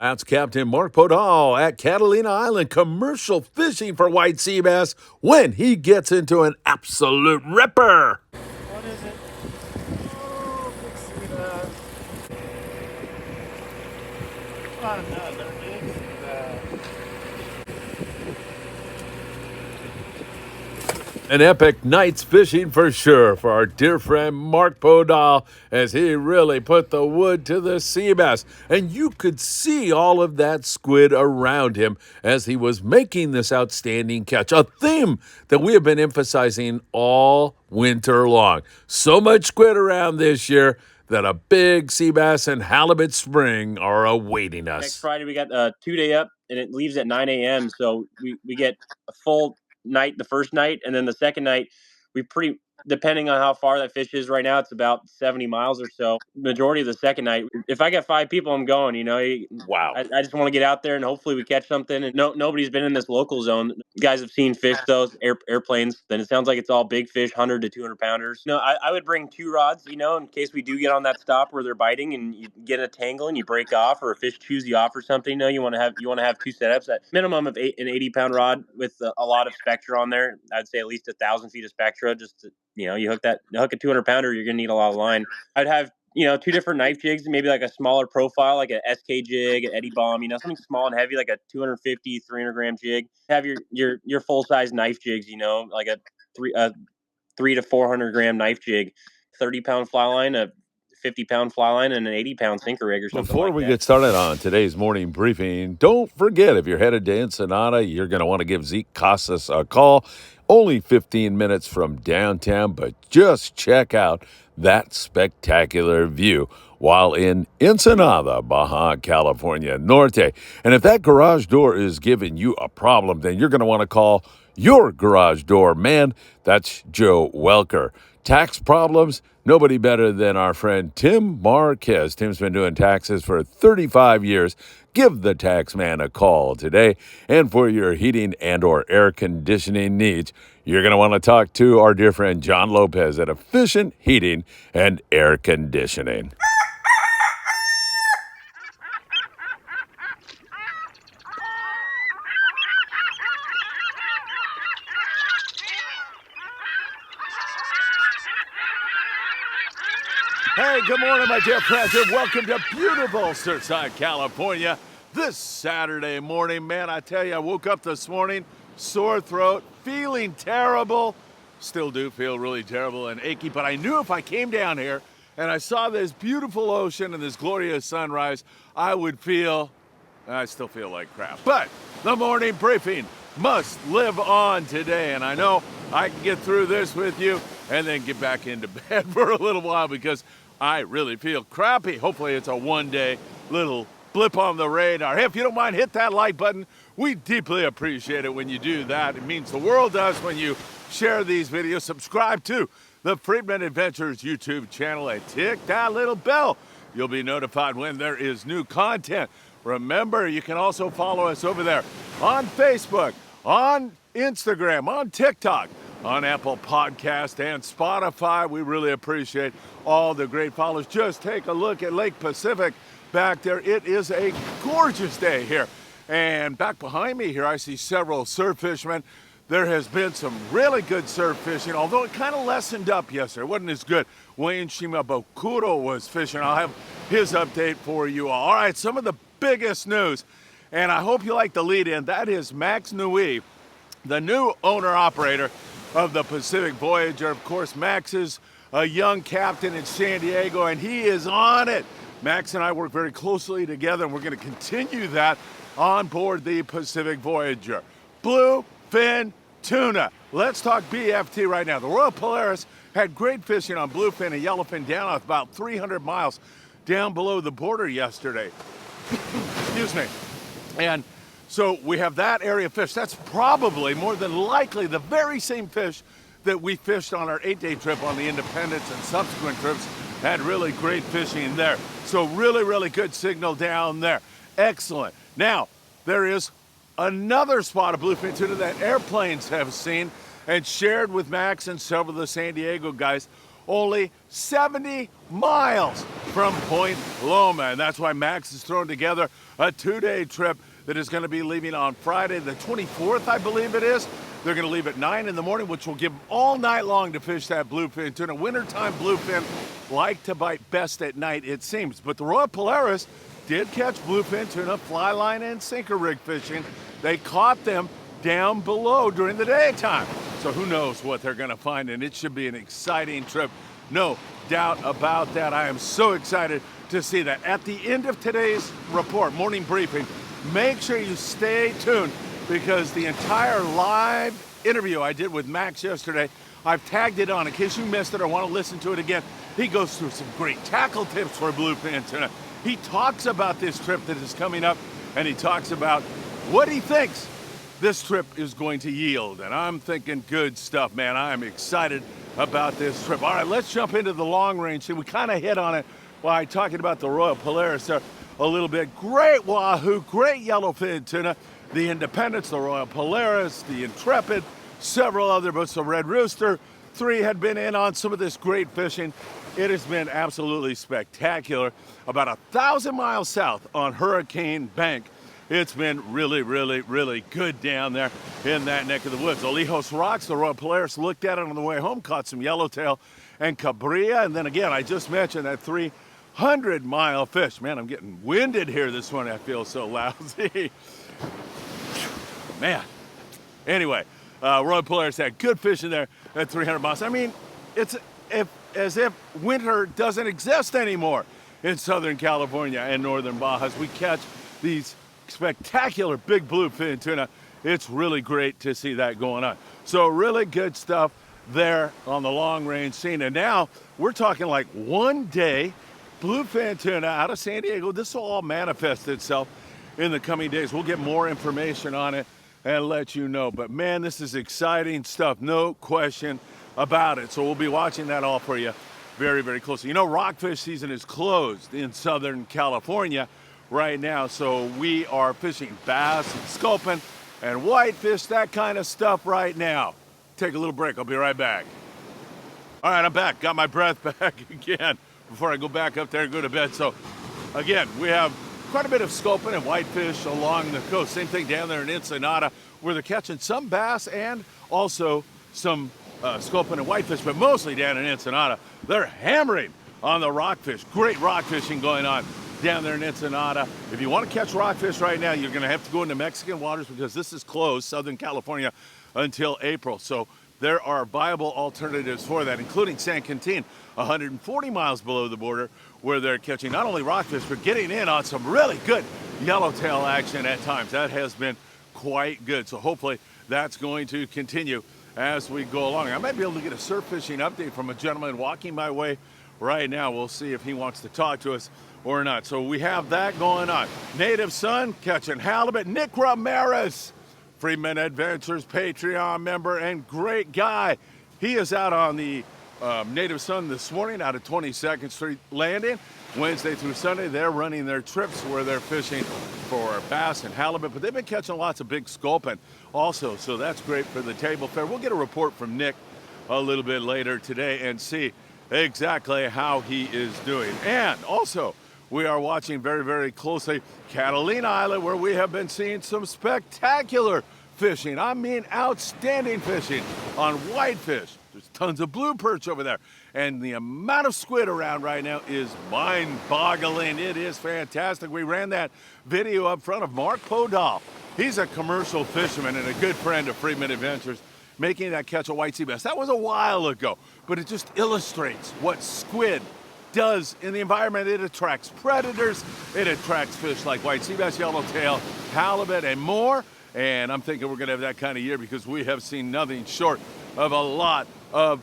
That's Captain Mark Podal at Catalina Island commercial fishing for white sea bass when he gets into an absolute ripper. What is it? Oh, big sea bass. Another big sea bass. An epic night's fishing for sure for our dear friend Mark Podal as he really put the wood to the sea bass. And you could see all of that squid around him as he was making this outstanding catch, a theme that we have been emphasizing all winter long. So much squid around this year that a big sea bass and halibut spring are awaiting us. Next Friday, we got a 2-day up, and it leaves at 9 a.m. So we get a full night the first night, and then the second night, we pretty, depending on how far that fish is right now, it's about 70 miles or so. Majority of the second night, if I get 5 people, I'm going. Wow. I just want to get out there and hopefully we catch something. And nobody's been in this local zone. You guys have seen fish, those airplanes. Then it sounds like it's all big fish, 100 to 200 pounders. I would bring 2 rods, in case we do get on that stop where they're biting and you get in a tangle and you break off, or a fish chews you off or something. You want to have 2 setups. At minimum of an 80-pound rod with a lot of spectra on there. I'd say at least 1,000 feet of spectra. Just to, you hook a 200 pounder, you're gonna need a lot of line. I'd have 2 different knife jigs, maybe like a smaller profile, like a SK jig, an Eddie Bomb, something small and heavy, like a 250, 300 gram jig. Have your full size knife jigs, like a 3 to 400 gram knife jig, 30-pound fly line, a 50-pound fly line, and an 80-pound sinker rig or something. Before we get started on today's morning briefing, don't forget if you're headed to Ensenada, you're going to want to give Zeke Casas a call. Only 15 minutes from downtown, but just check out that spectacular view while in Ensenada, Baja California Norte. And if that garage door is giving you a problem, then you're going to want to call your garage door man. That's Joe Welker. Tax problems? Nobody better than our friend Tim Marquez. Tim's been doing taxes for 35 years. Give the tax man a call today. And for your heating and or air conditioning needs, you're going to want to talk to our dear friend John Lopez at Efficient Heating and Air Conditioning. Hey, good morning, my dear friends, and welcome to beautiful Surfside, California. This Saturday morning, man, I tell you, I woke up this morning, sore throat, feeling terrible. Still do feel really terrible and achy, but I knew if I came down here and I saw this beautiful ocean and this glorious sunrise, I still feel like crap. But the morning briefing must live on today, and I know I can get through this with you and then get back into bed for a little while because I really feel crappy. Hopefully it's a one-day little blip on the radar. Hey, if you don't mind, hit that like button. We deeply appreciate it when you do that. It means the world to us when you share these videos. Subscribe to the Friedman Adventures YouTube channel and tick that little bell. You'll be notified when there is new content. Remember, you can also follow us over there on Facebook, on Instagram, on TikTok, on Apple Podcast and Spotify. We really appreciate all the great follows. Just take a look at Lake Pacific back there. It is a gorgeous day here. And back behind me here, I see several surf fishermen. There has been some really good surf fishing, although it kind of lessened up yesterday. It wasn't as good. Wayne Shimabukuro was fishing. I'll have his update for you all. All right, some of the biggest news, and I hope you like the lead in. That is Max Newi, the new owner-operator of the Pacific Voyager. Of course, Max is a young captain in San Diego, and he is on it. Max and I work very closely together, and we're going to continue that on board the Pacific Voyager. Bluefin Tuna. Let's talk BFT right now. The Royal Polaris had great fishing on bluefin and yellowfin down about 300 miles down below the border yesterday. Excuse me. And so we have that area of fish. That's probably more than likely the very same fish that we fished on our 8-day trip on the Independence, and subsequent trips had really great fishing there. So really, really good signal down there. Excellent. Now, there is another spot of bluefin tuna that airplanes have seen and shared with Max and several of the San Diego guys. Only 70 miles from Point Loma. And that's why Max has thrown together a 2-day trip that is going to be leaving on Friday the 24th, I believe it is. They're going to leave at 9 in the morning, which will give them all night long to fish that bluefin tuna. Wintertime bluefin like to bite best at night, it seems. But the Royal Polaris did catch bluefin tuna, fly line and sinker rig fishing. They caught them down below during the daytime. So who knows what they're going to find, and it should be an exciting trip. No doubt about that. I am so excited to see that. At the end of today's report, morning briefing, make sure you stay tuned, because the entire live interview I did with Max yesterday, I've tagged it on in case you missed it or want to listen to it again. He goes through some great tackle tips for bluefin tuna. He talks about this trip that is coming up, and he talks about what he thinks this trip is going to yield. And I'm thinking good stuff, man. I'm excited about this trip. All right, let's jump into the long range. See, we kind of hit on it while talking about the Royal Polaris there a little bit. Great wahoo, great yellowfin tuna. The Independence, the Royal Polaris, the Intrepid, several other boats, the Red Rooster. 3 had been in on some of this great fishing. It has been absolutely spectacular. About 1,000 miles south on Hurricane Bank. It's been really, really, really good down there in that neck of the woods. Olijos Rocks, the Royal Polaris, looked at it on the way home, caught some yellowtail and cabrilla. And then again, I just mentioned that 300-mile fish. Man, I'm getting winded here this morning. I feel so lousy. Man. Anyway, Royal Polaris had good fishing there at 300 miles. I mean, it's as if winter doesn't exist anymore in Southern California and northern Baja. We catch these spectacular big bluefin tuna. It's really great to see that going on. So really good stuff there on the long range scene. And now we're talking like 1 day bluefin tuna out of San Diego. This will all manifest itself in the coming days. We'll get more information on it and let you know. But man, this is exciting stuff, no question about it. So we'll be watching that all for you very, very closely. You know, rockfish season is closed in Southern California right now, so we are fishing bass and sculpin and whitefish, that kind of stuff right now. Take a little break. I'll be right back. All right, I'm back. Got my breath back again before I go back up there and go to bed. So again, we have quite a bit of sculpin and whitefish along the coast. Same thing down there in Ensenada, where they're catching some bass and also some sculpin and whitefish, but mostly down in Ensenada. They're hammering on the rockfish. Great rock fishing going on down there in Ensenada. If you want to catch rockfish right now, you're going to have to go into Mexican waters, because this is closed, Southern California, until April. So there are viable alternatives for that, including San Quintin, 140 miles below the border, where they're catching not only rockfish, but getting in on some really good yellowtail action at times. That has been quite good. So hopefully that's going to continue as we go along. I might be able to get a surf fishing update from a gentleman walking my way right now. We'll see if he wants to talk to us or not. So we have that going on. Native Son catching halibut. Nick Ramirez, Friedman Adventures Patreon member and great guy. He is out on the Native Son this morning out of 22nd Street Landing. Wednesday through Sunday, they're running their trips where they're fishing for bass and halibut, but they've been catching lots of big sculpin also, so that's great for the table fare. We'll get a report from Nick a little bit later today and see exactly how he is doing. And also, we are watching very, very closely Catalina Island, where we have been seeing some spectacular fishing. I mean, outstanding fishing on whitefish. There's tons of blue perch over there. And the amount of squid around right now is mind-boggling. It is fantastic. We ran that video up front of Mark Podolf. He's a commercial fisherman and a good friend of Friedman Adventures, making that catch a white sea bass. That was a while ago, but it just illustrates what squid does in the environment. It attracts predators. It attracts fish like white sea bass, yellowtail, halibut, and more. And I'm thinking we're going to have that kind of year, because we have seen nothing short of a lot of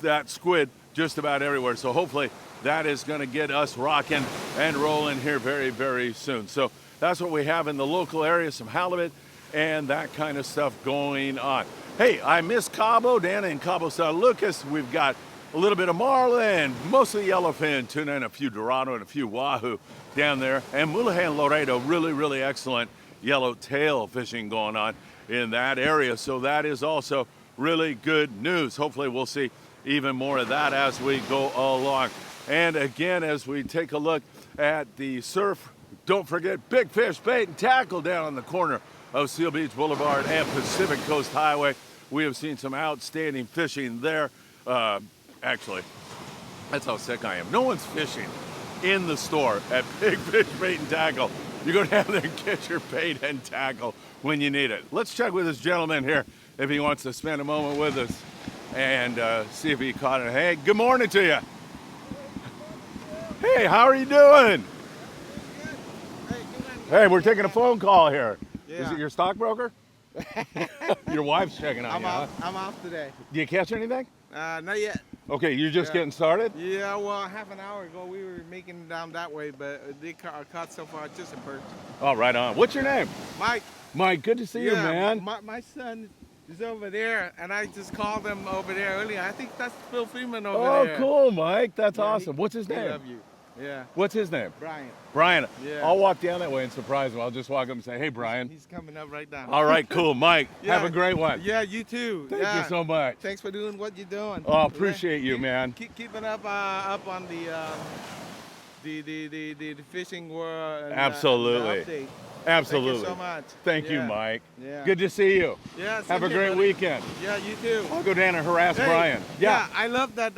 that squid just about everywhere. So hopefully that is going to get us rocking and rolling here very, very soon. So that's what we have in the local area, some halibut and that kind of stuff going on. Hey, I miss Cabo, down in Cabo San Lucas. We've got a little bit of marlin, mostly yellowfin tuna, and a few dorado and a few wahoo down there. And Mulahan Laredo, really, really excellent yellowtail fishing going on in that area. So that is also really good news. Hopefully we'll see even more of that as we go along. And again, as we take a look at the surf, don't forget Big Fish Bait and Tackle down on the corner of Seal Beach Boulevard and Pacific Coast Highway. We have seen some outstanding fishing there. Actually, that's how sick I am. No one's fishing in the store at Big Fish Bait and Tackle. You're going to have to get your bait and tackle when you need it. Let's check with this gentleman here if he wants to spend a moment with us and see if he caught it. Hey, good morning to you. Hey, how are you doing? Hey, we're taking a phone call here. Yeah. Is it your stockbroker? Your wife's checking on you, huh? I'm off today. Do you catch anything? Not yet. Okay, you're just getting started? Yeah, well, half an hour ago we were making it down that way, but they caught so far just a perch. Oh, right on. What's your name? Mike. Mike, good to see you, man. My son is over there, and I just called him over there earlier. I think that's Phil Friedman over there. Oh, cool, Mike. That's Yeah, awesome. What's his I name? love you. Yeah. What's his name? Brian. Brian. Yeah. I'll walk down that way and surprise him. I'll just walk up and say, hey, Brian. He's coming up right now. All right, cool. Mike, Yeah. have a great one. Yeah, you too. Thank you so much. Thanks for doing what you're doing. Oh, appreciate you, man. Keep keeping up on the fishing world. And, Absolutely. the update. Absolutely. Thank you so much. Thank you, Yeah. Mike. Yeah. Good to see you. Yeah. Have same a here, great buddy. weekend. Yeah, you too. I'll go down and harass Hey, Brian. Yeah, I love that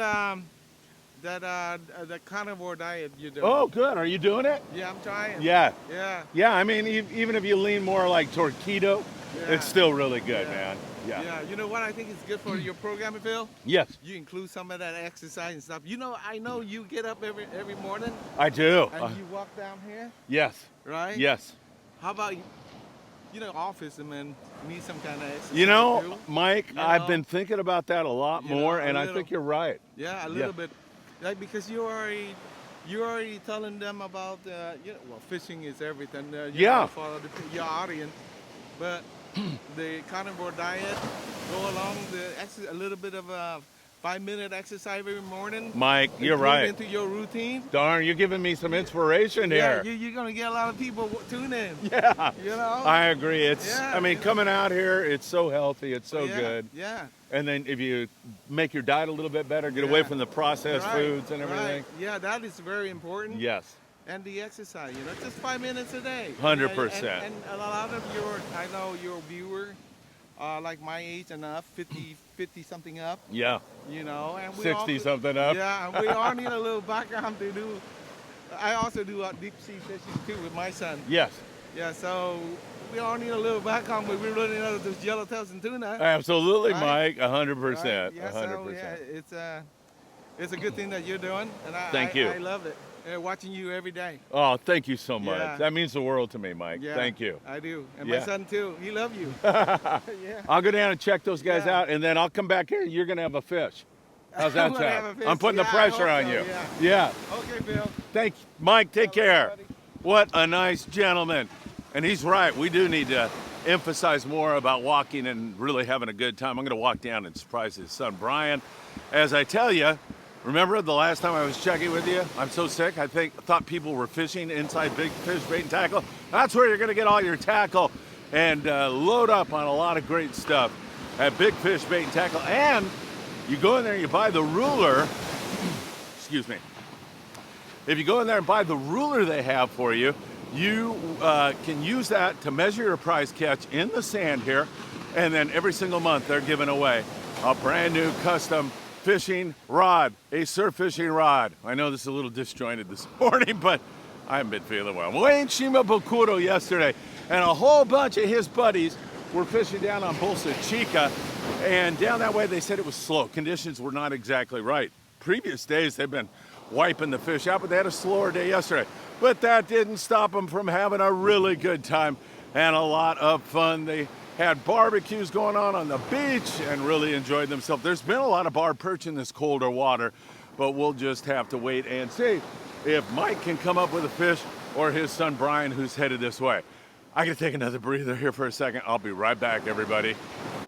the carnivore diet you're doing. Oh, good. Are you doing it? Yeah, I'm trying. Yeah. Yeah. Yeah, I mean, even if you lean more like toward keto, Yeah. it's still really good, Yeah. man. Yeah. Yeah. You know what I think is good for your program, Phil? Yes, You include some of that exercise and stuff. You know, I know you get up every morning I do. and you walk down here, Yes. right? Yes. How about office and then need some kind of exercise? You know, too? Mike, You I've know? been thinking about that a lot You know, more, a and I little. think you're right. Yeah, a little bit. Like because you're already telling them about well, fishing is everything. Yeah. For your audience, but the carnivore diet, go along a little bit of a 5-minute exercise every morning. Mike, you're include it right. into your routine. Darn, you're giving me some inspiration Yeah, here. you're gonna get a lot of people tune in. Yeah. You know. I agree. It's, Yeah, I mean, coming out here, it's so healthy, it's so yeah, good. Yeah. And then if you make your diet a little bit better, get away Yeah. from the processed Right, foods and right. everything. Yeah, that is very important. Yes. And the exercise, just 5 minutes a day. 100%. And a lot of I know your viewer, like my age and up, 50 something up, Yeah. and we 60 all, something up. Yeah, and we all need a little background to do. I also do deep sea fishing too with my son. Yes. Yeah, so we all need a little background, but we really know those yellowtails and tuna. Absolutely, Right. Mike. 100%. Right? Yeah, 100%. so yeah, it's a good thing that you're doing, and Thank you. I love it. Watching you every day. Oh, thank you so much. Yeah. That means the world to me, Mike. Yeah, Thank you. I do, and Yeah. my son too. He loves you. Yeah. I'll go down and check those guys Yeah. out, and then I'll come back here and you're going to have a fish. How's that I'm gonna have a sound? fish. I'm putting the Yeah, I pressure hope on so, you. yeah. Yeah. Okay, Bill. Thank you. Mike, take care. Buddy. What a nice gentleman. And he's right. We do need to emphasize more about walking and really having a good time. I'm going to walk down and surprise his son, Brian. As I tell you, remember the last time I was checking with you? I'm so sick. I thought people were fishing inside Big Fish Bait and Tackle. That's where you're going to get all your tackle and load up on a lot of great stuff at Big Fish Bait and Tackle. And you go in there and you buy the ruler. Excuse me. If you go in there and buy the ruler they have for you, you can use that to measure your prize catch in the sand here. And then every single month they're giving away a brand new custom fishing rod, a surf fishing rod. I know this is a little disjointed this morning, but I haven't been feeling well. Wayne Shimabukuro yesterday, and a whole bunch of his buddies were fishing down on Bolsa Chica, and down that way they said it was slow. Conditions were not exactly right. Previous days they've been wiping the fish out, but they had a slower day yesterday. But that didn't stop them from having a really good time and a lot of fun. They had barbecues going on the beach and really enjoyed themselves. There's been a lot of barred perch in this colder water, but we'll just have to wait and see if Mike can come up with a fish or his son Brian, who's headed this way. I gotta take another breather here for a second. I'll be right back, everybody.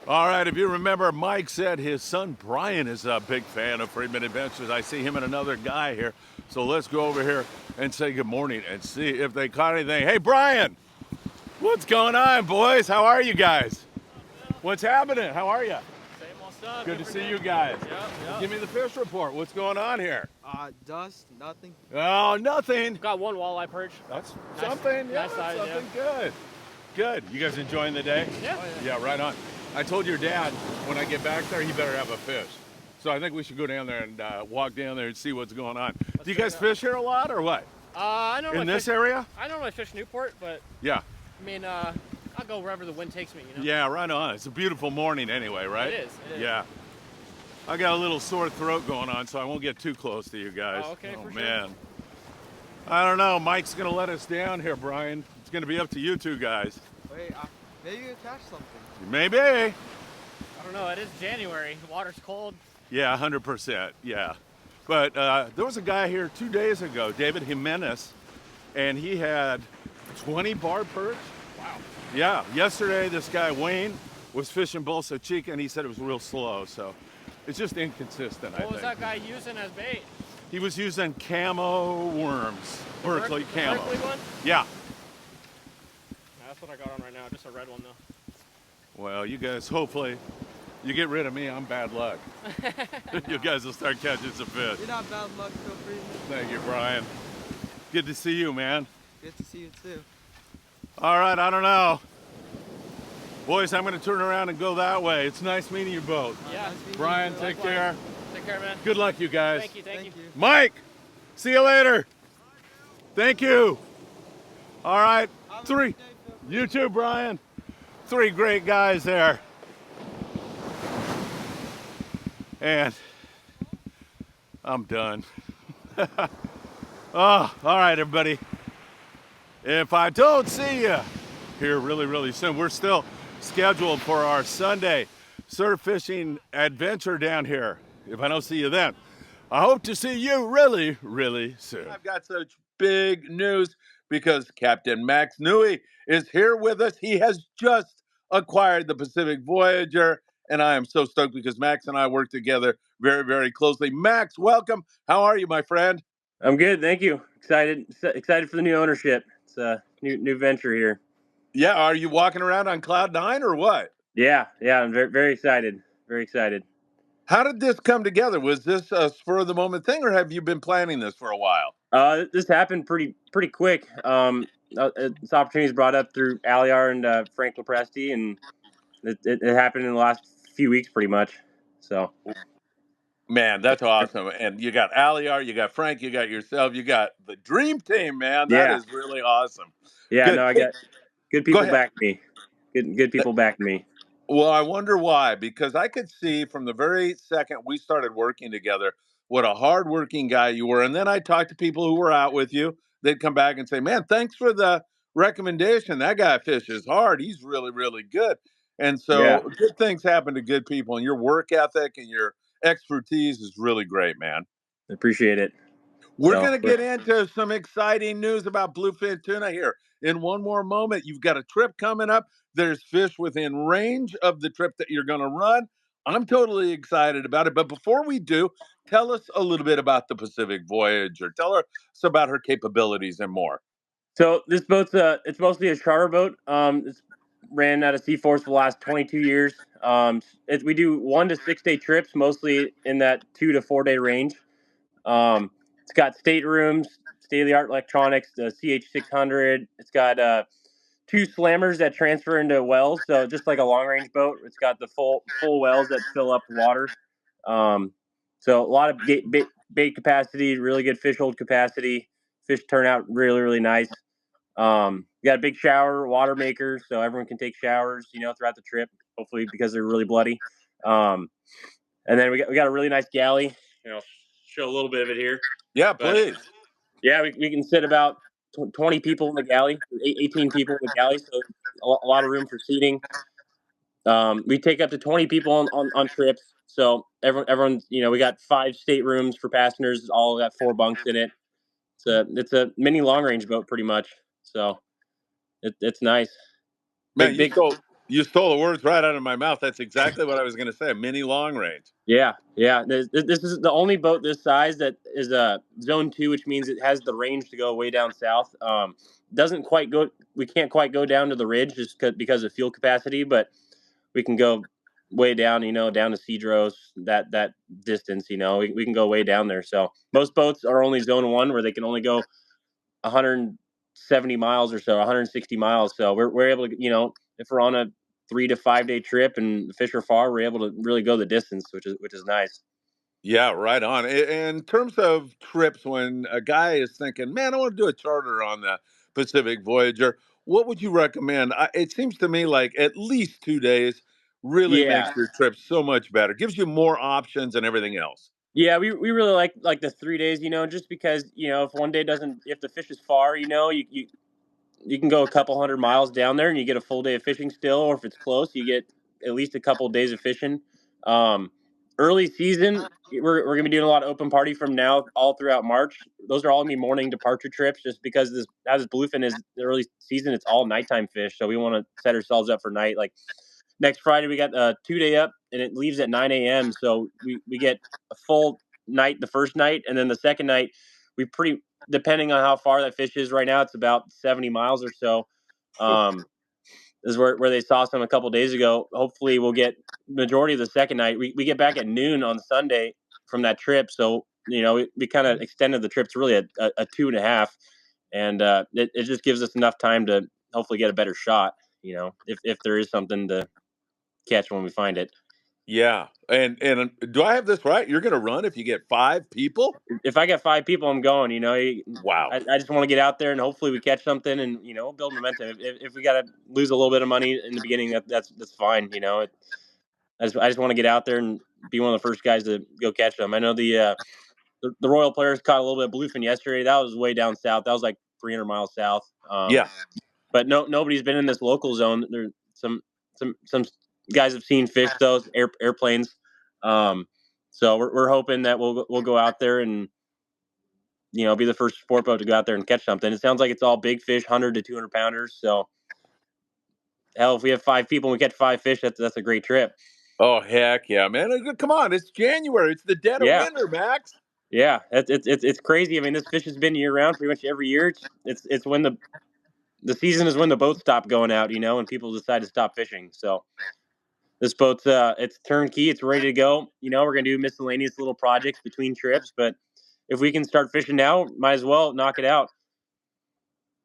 All right, if you remember, Mike said his son Brian is a big fan of Friedman Adventures. I see him and another guy here. So let's go over here and say good morning and see if they caught anything. Hey, Brian, what's going on, boys? How are you guys? What's happening? How are you? Same old up? Good to see you guys. Yep. Give me the fish report. What's going on here? Dust, nothing. Oh, nothing. Got one walleye perch. That's Nice- something. Yeah, nice that's size, something good. Good. You guys enjoying the day? Yeah. Yeah, right on. I told your dad when I get back there, he better have a fish. So I think we should go down there and walk down there and see what's going on. Do you guys fish here a lot or what? I normally In this fish, area? I normally fish Newport, but Yeah. I mean, I'll go wherever the wind takes me. You know. Yeah, right on. It's a beautiful morning anyway, right? It is. Yeah. I got a little sore throat going on, so I won't get too close to you guys. Oh, okay, for sure. Man. I don't know. Mike's going to let us down here, Brian. It's going to be up to you two guys. Wait, maybe you catch something. Maybe. I don't know. It is January. The water's cold. Yeah, 100%. Yeah. But there was a guy here 2 days ago, David Jimenez, and he had 20 barb perch. Wow. Yeah. Yesterday, this guy, Wayne, was fishing Bolsa Chica, and he said it was real slow. So it's just inconsistent, I What was think. that guy using as bait? He was using camo worms, Berkeley The camo. Berkeley one? Yeah. That's what I got on right now. Just a red one though. Well, you guys, hopefully, you get rid of me, I'm bad luck. You guys will start catching some fish. You're not bad luck, Phil Friedman. Thank you, Brian. Good to see you, man. Good to see you too. All right, I don't know. Boys, I'm going to turn around and go that way. It's nice meeting you both. Yeah. Nice meeting you, Brian, Phil. take Likewise. care. Take care, man. Good luck, you guys. Thank you. Thank you. Mike, see you later. Thank you. All right, Have a three. good day, Phil. You too, Brian. 3 great guys there. And I'm done. Oh, all right, everybody. If I don't see you here really soon, we're still scheduled for our Sunday surf fishing adventure down here. If I don't see you then, I hope to see you really soon. I've got such big news because Captain Max Newi is here with us. He has just acquired the Pacific Voyager, and I am so stoked because Max and I work together very closely. Max, welcome. How are you, my friend? I'm good, thank you. Excited for the new ownership. It's a new venture here. Yeah, are you walking around on cloud nine or what? Yeah, I'm very excited. Very excited. How did this come together? Was this a spur of the moment thing, or have you been planning this for a while? This happened pretty quick. This opportunity was brought up through Aliar and Frank Lepresti, and it happened in the last few weeks, pretty much. So, Man, that's awesome. And you got Aliar, you got Frank, you got yourself, you got the dream team, man. That Yeah. is really awesome. Yeah, Good. no, I got good people ahead. backing me. Good people backing me. Well, I wonder why, because I could see from the very second we started working together what a hardworking guy you were. And then I talked to people who were out with you. They'd come back and say, man, thanks for the recommendation. That guy fishes hard. He's really good. And so Yeah. good things happen to good people, and your work ethic and your expertise is really great, man. I appreciate it. We're So, going to get into some exciting news about Bluefin tuna here in one more moment. You've got a trip coming up. There's fish within range of the trip that you're going to run. I'm totally excited about it. But before we do, tell us a little bit about the Pacific Voyager. Tell us about her capabilities and more. So this boat's it's mostly a charter boat. It's ran out of Seaforce for the last 22 years. We do 1 to 6 day trips, mostly in that 2 to 4 day range. It's got staterooms, state of the art electronics, the CH600. It's got 2 slammers that transfer into wells, so just like a long range boat. It's got the full wells that fill up water. So a lot of bait capacity, really good fish hold capacity. Fish turn out really nice. We got a big shower water maker, so everyone can take showers, throughout the trip. Hopefully, because they're really bloody. And then we got a really nice galley. Show a little bit of it here. Yeah, please. Yeah, we can sit about 20 people in the galley, 18 people in the galley, so a lot of room for seating. We take up to 20 people on trips, so everyone's we got 5 staterooms for passengers. All got 4 bunks in it. It's a mini long range boat, pretty much. So it's nice. Man, you stole the words right out of my mouth. That's exactly what I was going to say. A mini long range. Yeah. This is the only boat this size that is a zone 2, which means it has the range to go way down south. Doesn't quite go. We can't quite go down to the ridge just because of fuel capacity, but we can go way down, down to Cedros, that distance, we can go way down there. So most boats are only zone 1 where they can only go 170 miles or so, 160 miles. So we're able to, if we're on a 3 to 5 day trip and the fish are far, we're able to really go the distance, which is nice. Yeah, right on. In terms of trips, when a guy is thinking, man, I want to do a charter on the Pacific Voyager, what would you recommend? It seems to me like at least 2 days really makes Yeah. your trip so much better, gives you more options and everything else. Yeah, we really like the 3 days, just because, if one day doesn't, if the fish is far, you can go a couple hundred miles down there and you get a full day of fishing still, or if it's close, you get at least a couple of days of fishing. Um, Early season, we're going to be doing a lot of open party from now all throughout March. Those are all going to be morning departure trips, just because as Bluefin is the early season, it's all nighttime fish. So we want to set ourselves up for night. Like next Friday, we got a 2 day up and it leaves at 9 a.m. So we get a full night the first night, and then the second night, depending on how far that fish is right now, it's about 70 miles or so. This is where they saw some a couple days ago. Hopefully we'll get majority of the second night. We get back at noon on Sunday from that trip. So, we kind of extended the trip to really a 2.5. And it just gives us enough time to hopefully get a better shot, if there is something to catch when we find it. Yeah. And do I have this right? You're going to run if you get 5 people? If I get 5 people, I'm going. Wow. I just want to get out there and hopefully we catch something and build momentum. If we got to lose a little bit of money in the beginning, that's fine. I just want to get out there and be one of the first guys to go catch them. I know the Royal players caught a little bit of bluefin yesterday. That was way down south. That was like 300 miles south. Yeah. But nobody's been in this local zone. There's some guys have seen fish, those airplanes. So we're hoping that we'll go out there and be the first sport boat to go out there and catch something. It sounds like it's all big fish, 100 to 200 pounders. So hell, if we have 5 people and we catch 5 fish, that's a great trip. Oh, heck yeah, man. Come on. It's January. It's the dead of Yeah. winter, Max. Yeah, it's crazy. I mean, this fish has been year round pretty much every year. It's when the season is when the boats stop going out, and people decide to stop fishing. So this boat's it's turnkey. It's ready to go. We're gonna do miscellaneous little projects between trips, but if we can start fishing now, might as well knock it out.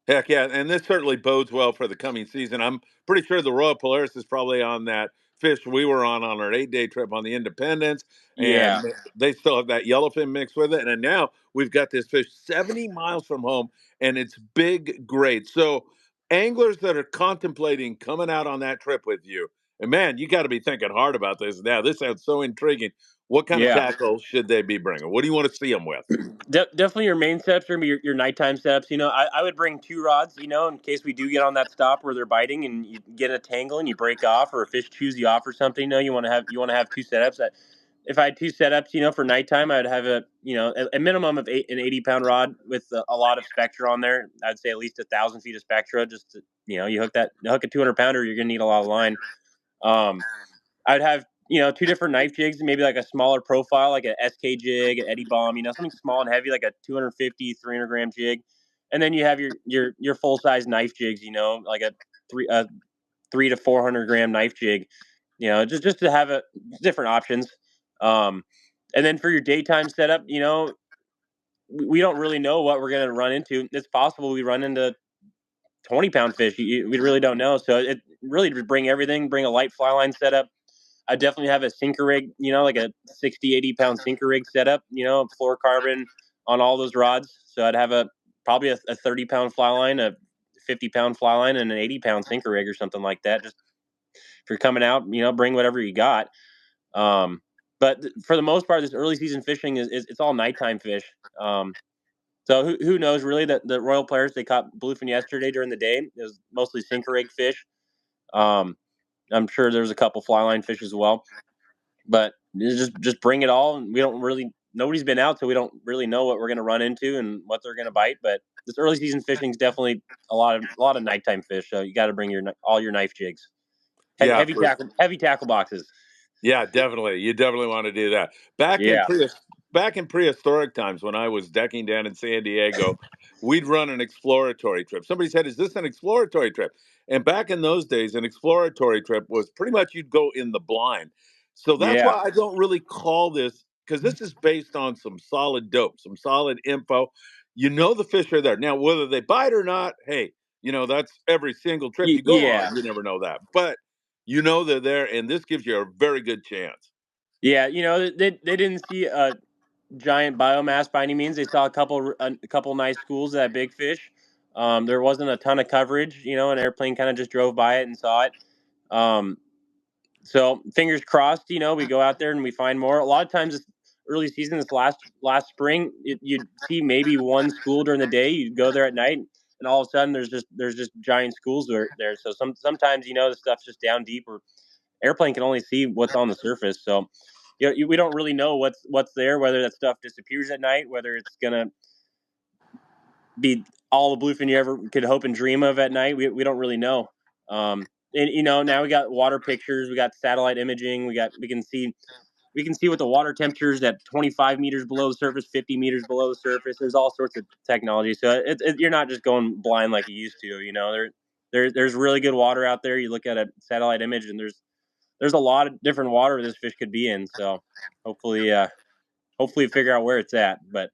Heck yeah, and this certainly bodes well for the coming season. I'm pretty sure the Royal Polaris is probably on that fish we were on our 8 day trip on the Independence, and Yeah, they still have that yellowfin mixed with it. And then now we've got this fish 70 miles from home, and it's big, great. So anglers that are contemplating coming out on that trip with you, and man, you got to be thinking hard about this now. This sounds so intriguing. What kind of yeah. tackle should they be bringing? What do you want to see them with? Definitely your main setups are gonna be your nighttime setups. I would bring 2 rods, in case we do get on that stop where they're biting and you get a tangle and you break off, or a fish chews you off or something. You want to have 2 setups. If I had 2 setups, for nighttime, I would have a minimum of an 80-pound rod with a lot of spectra on there. I'd say at least 1,000 feet of spectra. Just to, you hook a 200-pounder, you're gonna need a lot of line. I'd have 2 different knife jigs, maybe like a smaller profile, like an SK jig, an Eddie Bomb, something small and heavy, like a 250, 300-gram jig, and then you have your full size knife jigs, like a 3 to 400-gram knife jig, just to have different options. And then for your daytime setup, we don't really know what we're going to run into. It's possible we run into 20-pound fish. We really don't know. So it really to bring everything, bring a light fly line setup. I definitely have a sinker rig, like a 60, 80-pound sinker rig setup, fluorocarbon on all those rods. So I'd have probably a 30-pound fly line, a 50-pound fly line, and an 80-pound sinker rig or something like that. Just if you're coming out, bring whatever you got. But for the most part, this early season fishing is it's all nighttime fish. So who knows really that the Royal players, they caught bluefin yesterday during the day. It was mostly sinker rig fish. I'm sure there's a couple fly line fish as well, but just bring it all. And nobody's been out, so we don't really know what we're going to run into and what they're going to bite. But this early season fishing is definitely a lot of nighttime fish. So you got to bring all your knife jigs, Yeah, heavy tackle boxes. yeah, definitely. You definitely want to do that. Back in Yeah. back in prehistoric times when I was decking down in San Diego, we'd run an exploratory trip. Somebody said, "Is this an exploratory trip?" And back in those days, an exploratory trip was pretty much you'd go in the blind. So that's Yeah. why I don't really call this, because this is based on some solid dope, some solid info. You know the fish are there. Now, whether they bite or not, hey, that's every single trip you go Yeah. on. You never know that. But you know they're there, and this gives you a very good chance. Yeah. They didn't see a giant biomass by any means. They saw a couple nice schools of that big fish. There wasn't a ton of coverage. An airplane kind of just drove by it and saw it. Um, so fingers crossed. We go out there and we find more. A lot of times, this early season, this last spring, you'd see maybe one school during the day. You'd go there at night, and all of a sudden, there's just giant schools there. So sometimes the stuff's just down deep, or airplane can only see what's on the surface. So we don't really know what's there, whether that stuff disappears at night, whether it's gonna be all the bluefin you ever could hope and dream of at night. We don't really know. And now we got water pictures, we got satellite imaging, we can see what the water temperature is at 25 meters below the surface, 50 meters below the surface. There's all sorts of technology, so you're not just going blind like you used to. There's really good water out there. You look at a satellite image, and there's a lot of different water this fish could be in. So hopefully figure out where it's at. But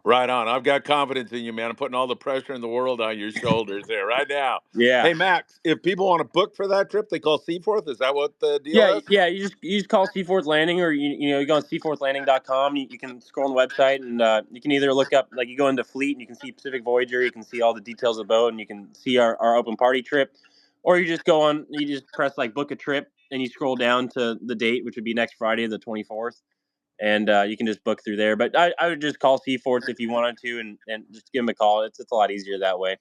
Right on. I've got confidence in you, man. I'm putting all the pressure in the world on your shoulders there right now. yeah. Hey, Max, if people want to book for that trip, they call Seaforth. Is that what the deal Yeah, is? yeah. You just call Seaforth Landing, or you go on seaforthlanding.com. You can scroll on the website, and you can either look up, like, you go into Fleet and you can see Pacific Voyager. You can see all the details of the boat, and you can see our open party trip. Or you just press like book a trip, and you scroll down to the date, which would be next Friday, the 24th, and you can just book through there. But I would just call Seaforth if you wanted to, and just give them a call. It's a lot easier that way.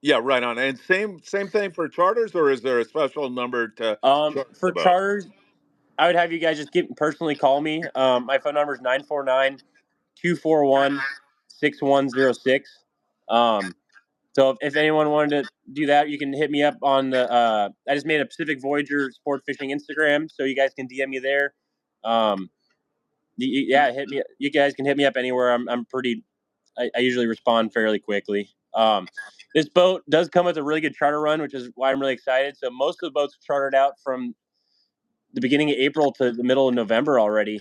Yeah, right on. And same thing for charters, or is there a special number to charter For the boat? charters, I would have you guys just personally call me. My phone number is 949-241-6106. Um, so if anyone wanted to do that, you can hit me up on the. I just made a Pacific Voyager sport fishing Instagram, so you guys can DM me there. Um, yeah, hit me. You guys can hit me up anywhere. I'm pretty. I usually respond fairly quickly. This boat does come with a really good charter run, which is why I'm really excited. So most of the boats are chartered out from the beginning of April to the middle of November already.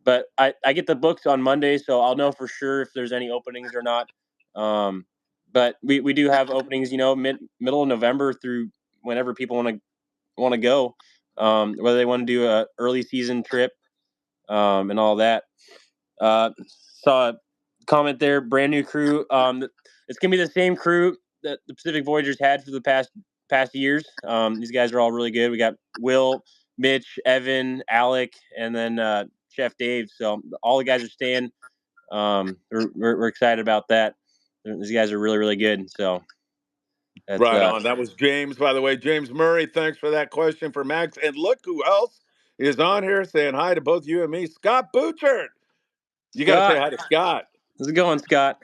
But I get the books on Monday, so I'll know for sure if there's any openings or not. Um, but we do have openings, middle of November through whenever people want to go, whether they want to do a early season trip, and all that. Uh, Saw a comment there, brand new crew. It's gonna be the same crew that the Pacific Voyagers had for the past years. These guys are all really good. We got Will, Mitch, Evan, Alec, and then Chef Dave. So all the guys are staying. We're excited about that. These guys are really, really good. So that's Right on. That was James, by the way. James Murray, thanks for that question for Max. And look who else is on here saying hi to both you and me. Scott Bouchard. You got to say Scott. hi to Scott. How's it going, Scott?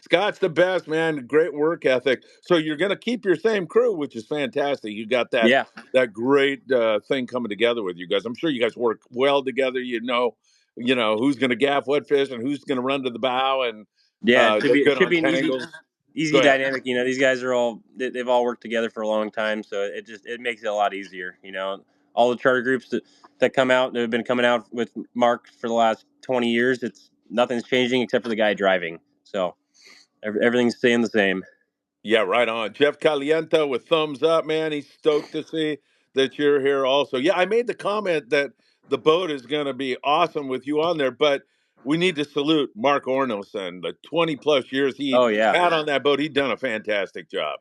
Scott's the best, man. Great work ethic. So you're going to keep your same crew, which is fantastic. You got that Yeah. that great thing coming together with you guys. I'm sure you guys work well together. You know who's going to gaff what fish and who's going to run to the bow, and Yeah, it should they're be it good should on be an easy tangles. easy Go ahead. dynamic. These guys are they've all worked together for a long time, so it makes it a lot easier. All the charter groups that come out, that have been coming out with Mark for the last 20 years. It's nothing's changing except for the guy driving. So everything's staying the same. Yeah, right on. Jeff Calienta with thumbs up, man. He's stoked to see that you're here also. Yeah, I made the comment that the boat is going to be awesome with you on there, but we need to salute Mark Ornelson. The 20 plus years he Oh yeah, had on that boat, he'd done a fantastic job.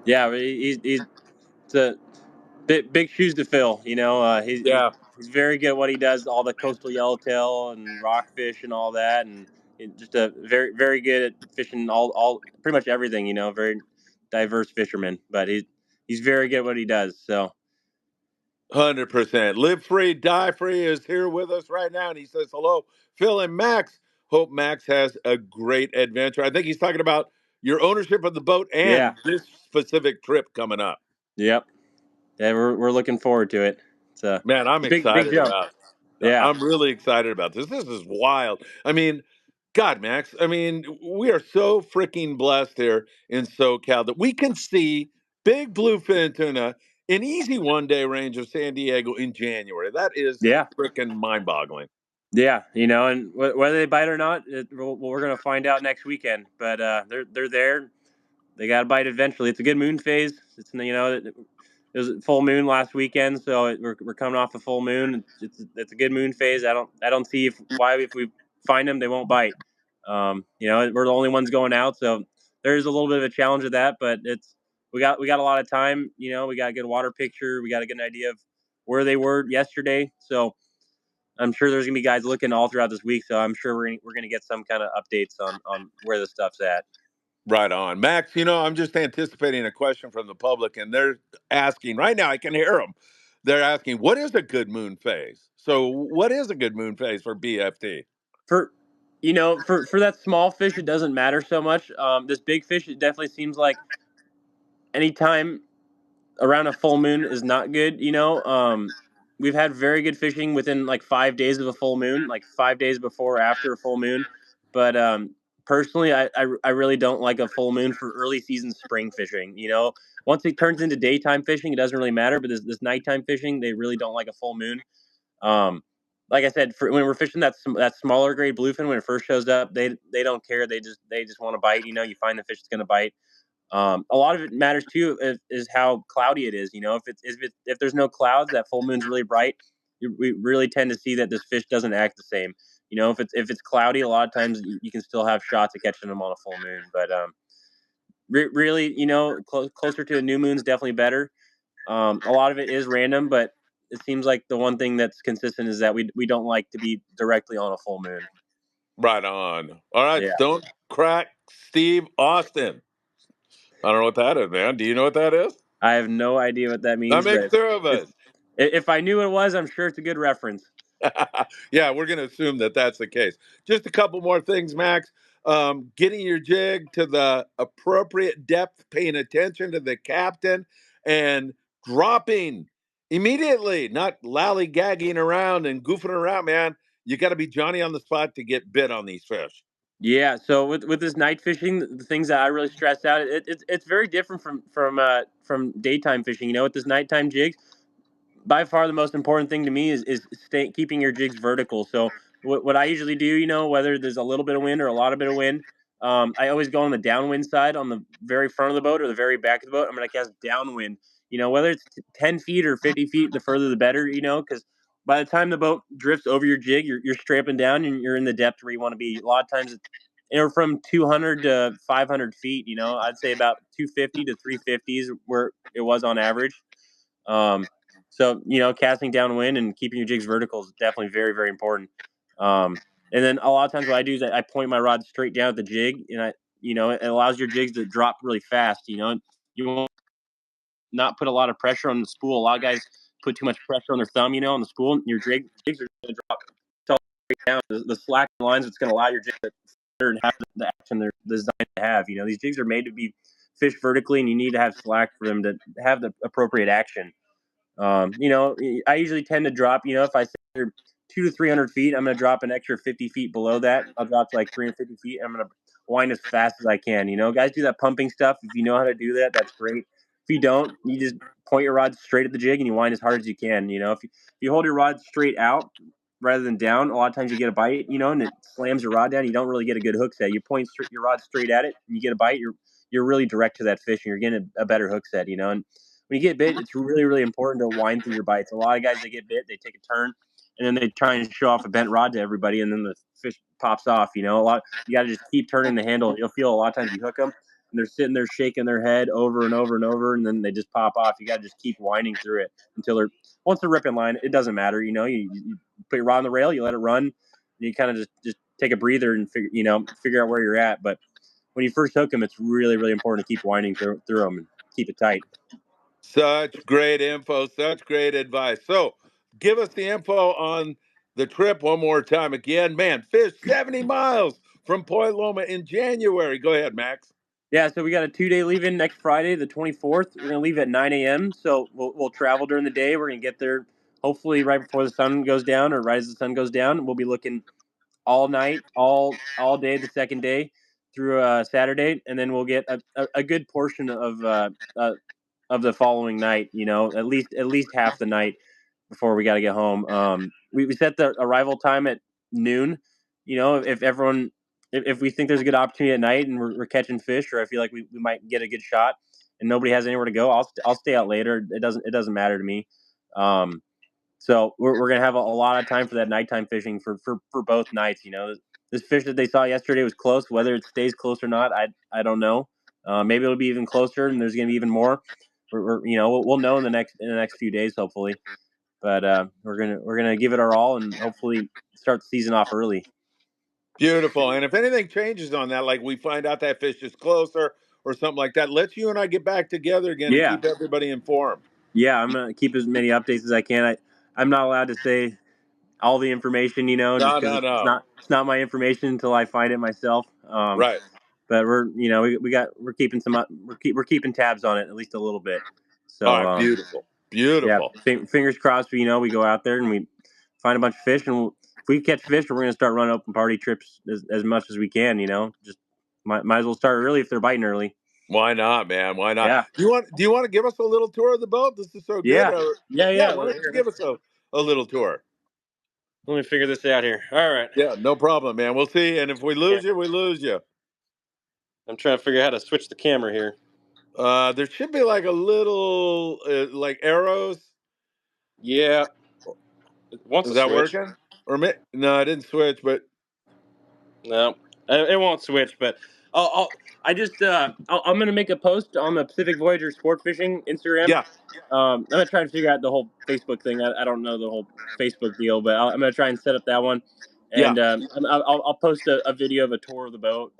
yeah. He's it's a big shoes to fill. Yeah, He's very good at what he does, all the coastal yellowtail and rockfish and all that, and just a very good at fishing all pretty much everything. Very diverse fisherman, but he's very good at what he does. So 100%. Live Free, Die Free is here with us right now, and he says, hello, Phil and Max. Hope Max has a great adventure. I think he's talking about your ownership of the boat yeah, and this specific trip coming up. yep, yeah. We're looking forward to it. It's a Man, I'm big excited jump. about it. Yeah. I'm really excited about this. This is wild. I mean, God, Max, I mean, we are so freaking blessed here in SoCal that we can see big bluefin tuna in easy 1 day range of San Diego in January. That is Yeah. freaking mind boggling. Yeah. And whether they bite or not, we're going to find out next weekend. But they're there. They got to bite eventually. It's a good moon phase. It was a full moon last weekend, so we're coming off a full moon. It's a good moon phase. I don't see why if we find them they won't bite. We're the only ones going out, so there's a little bit of a challenge with that. But we got a lot of time. We got a good water picture. We got to get an idea of where they were yesterday. So I'm sure there's gonna be guys looking all throughout this week. So I'm sure we're gonna get some kind of updates on where the stuff's at. Right on. Max, I'm just anticipating a question from the public, and they're asking right now, I can hear them. They're asking, what is a good moon phase? So, what is a good moon phase for BFT? For that small fish, it doesn't matter so much. This big fish, it definitely seems like anytime around a full moon is not good. We've had very good fishing within like 5 days of a full moon, like 5 days before or after a full moon. But personally, I really don't like a full moon for early season spring fishing. Once it turns into daytime fishing, it doesn't really matter. But this nighttime fishing, they really don't like a full moon. Um, like I said, when we're fishing that smaller grade bluefin, when it first shows up, they don't care. They just want to bite. You find the fish that's going to bite. A lot of it matters too is how cloudy it is. If there's no clouds, that full moon's really bright. We really tend to see that this fish doesn't act the same. If it's cloudy, a lot of times you can still have shots at catching them on a full moon. But really, closer to a new moon's definitely better. A lot of it is random, but it seems like the one thing that's consistent is that we don't like to be directly on a full moon. Right on. All right, Yeah, Stone Crack Steve Austin. I don't know what that is, man. Do you know what that is? I have no idea what that That means, makes but two of it's us. if I knew what it was, I'm sure it's a good reference. Yeah, we're going to assume that that's the case. Just a couple more things, Max. Getting your jig to the appropriate depth, paying attention to the captain, and dropping immediately, not lollygagging around and goofing around, man. You got to be Johnny on the spot to get bit on these fish. Yeah, so with this night fishing, the things that I really stress out, it's very different from daytime fishing. With this nighttime jigs, by far the most important thing to me is keeping your jigs vertical. So what I usually do, whether there's a little bit of wind or a lot of bit of wind, I always go on the downwind side on the very front of the boat or the very back of the boat. I'm going to cast downwind. Whether it's 10 feet or 50 feet, the further the better. Because by the time the boat drifts over your jig, you're strapping down and you're in the depth where you want to be. A lot of times it's from 200 to 500 feet. I'd say about 250 to 350 is where it was on average. So, casting downwind and keeping your jigs vertical is definitely very, very important. And then a lot of times what I do is I point my rod straight down at the jig, and it allows your jigs to drop really fast. You won't not put a lot of pressure on the spool. A lot of guys put too much pressure on their thumb, on the spool. And your jigs are going to drop straight down. The slack lines that's going to allow your jig to flutter and have the action they're designed to have. These jigs are made to be fished vertically, and you need to have slack for them to have the appropriate action. I usually tend to drop, if I say they're 200 to 300 feet, I'm going to drop an extra 50 feet below that. I'll drop to like 350 feet. I'm going to wind as fast as I can. Guys do that pumping stuff. If you know how to do that, that's great. If you don't, you just point your rod straight at the jig and you wind as hard as you can. If you hold your rod straight out rather than down, a lot of times you get a bite, and it slams your rod down. You don't really get a good hook set. You point your rod straight at it and you get a bite. You're really direct to that fish and you're getting a better hook set, and when you get bit, it's really, really important to wind through your bites. A lot of guys, they get bit, they take a turn, and then they try and show off a bent rod to everybody, and then the fish pops off. You got to just keep turning the handle. You'll feel a lot of times you hook them, and they're sitting there shaking their head over and over and over, and then they just pop off. You got to just keep winding through it until once they're ripping line, it doesn't matter. You put your rod on the rail, you let it run, and you kind of just take a breather and figure out where you're at. But when you first hook them, it's really, really important to keep winding through them and keep it tight. Such great info, such great advice. So, give us the info on the trip one more time again. Man, fish 70 miles from Point Loma in January. Go ahead, Max. Yeah, so we got a 2-day leave-in next Friday, the 24th. We're going to leave at 9 a.m., so we'll travel during the day. We're going to get there hopefully right before the sun goes down or right as the sun goes down, we'll be looking all night, all day the second day through Saturday, and then we'll get a good portion of the following night. At least half the night before we got to get home. We set the arrival time at noon. If we think there's a good opportunity at night and we're catching fish, or I feel like we might get a good shot, and nobody has anywhere to go, I'll stay out later. It doesn't matter to me. So we're gonna have a lot of time for that nighttime fishing for both nights. This fish that they saw yesterday was close. Whether it stays close or not, I don't know. Maybe it'll be even closer, and there's gonna be even more. We'll know in the next few days, hopefully. But we're gonna give it our all and hopefully start the season off early. Beautiful. And if anything changes on that, like we find out that fish is closer or something like that, let's you and I get back together again and Yeah, keep everybody informed. yeah. I'm gonna keep as many updates as I can. I'm not allowed to say all the information, just No, because no, it's no. not my information until I find it myself. Right. But we're keeping we're keeping tabs on it at least a little bit. All So right. Beautiful. yeah, Beautiful. fingers crossed. We go out there and we find a bunch of fish, and if we catch fish, we're gonna start running open party trips as much as we can. Just might as well start early if they're biting early. Why not, man? Why not? Yeah, Do you want to give us a little tour of the boat? This is so good. yeah, yeah, Yeah, yeah. why don't you give us a little tour? Let me figure this out here. All right. Yeah, no problem, man. We'll see. And if we Yeah. lose you, we lose you. I'm trying to figure out how to switch the camera here. There should be like a little like arrows. Yeah, it wants Is to that switch. working? No, I didn't switch, but No, it won't switch. But I'm gonna make a post on the Pacific Voyager Sport Fishing Instagram. yeah, I'm gonna try and figure out the whole Facebook thing. I don't know the whole Facebook deal, but I'm gonna try and set up that one. yeah. And I'll post a video of a tour of the boat.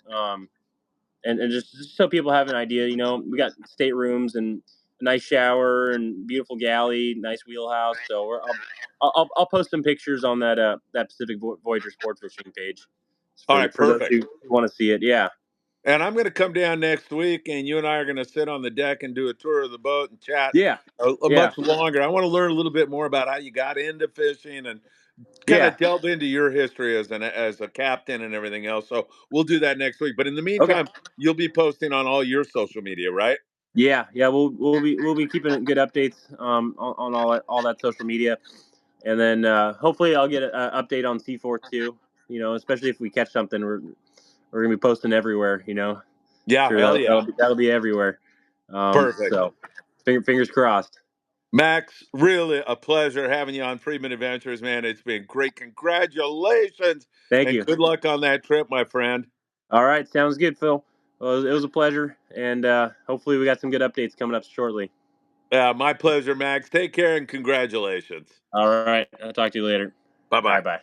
And just so people have an idea. We got staterooms and a nice shower and beautiful galley, nice wheelhouse. So I'll post some pictures on that Pacific Voyager Sport Fishing page All right, for those perfect. who want to see it. Yeah, And I'm going to come down next week, and you and I are going to sit on the deck and do a tour of the boat and chat yeah, a yeah, much longer. I want to learn a little bit more about how you got into fishing and kind yeah. of delve into your history as a captain and everything else. So we'll do that next week. But in the Okay. meantime, you'll be posting on all your social media, right? Yeah, yeah. We'll be keeping good updates on all that social media, and then hopefully I'll get an update on C4 too. Especially if we catch something, we're gonna be posting everywhere. Yeah, Sure, hell yeah. that'll be everywhere. Perfect. So fingers crossed. Max, really a pleasure having you on Friedman Adventures, man. It's been great. Congratulations Thank and you. good luck on that trip, my friend. All right, sounds good, Phil. Well, it was a pleasure, and hopefully we got some good updates coming up shortly. My pleasure, Max. Take care and congratulations. All right, I'll talk to you later. Bye bye. Bye.